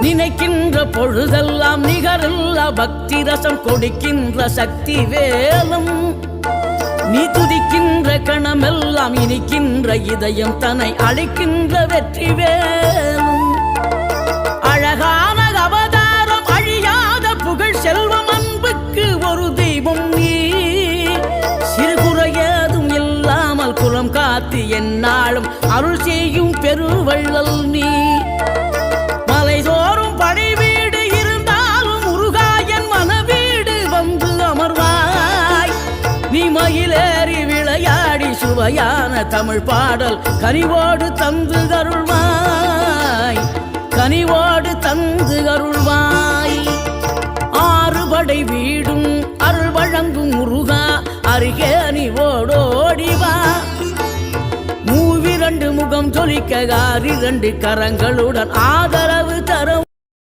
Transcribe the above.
நினைக்கின்ற பொழுதெல்லாம் நிகரில்லா பக்தி ரசம் கொடுக்கின்ற சக்தி வேலும் நீ துதிக்கின்ற கணமெல்லாம் இனிக்கின்ற இதயம் தன்னை அளிக்கின்ற வெற்றி வேலும் அழகான அவதாரம் அழியாத புகழ் செல்வம் அன்புக்கு ஒரு தெய்வம் நீ சிறுகுறையதும் இல்லாமல் குலம் காத்து எந்நாளும் அருள் செய்யும் பெருவள்ளல் நீ மலைதோறும் படை வீடு இருந்தாலும் முருகாயன் மனவீடு வந்து அமர்வாய் நீ மயிலேறி விளையாடி சுவையான தமிழ் பாடல் கனிவோடு தந்து அருள்வாய் கனிவோடு தந்து அருள்வாய் ஆறுபடை வீடும் அருள் வழங்கும் முருகா அருகே நீ ஓடோடிவா மூவிரண்டு முகம் ஜொலிக்க 2 கரங்களுடன் ஆதரவு தரும்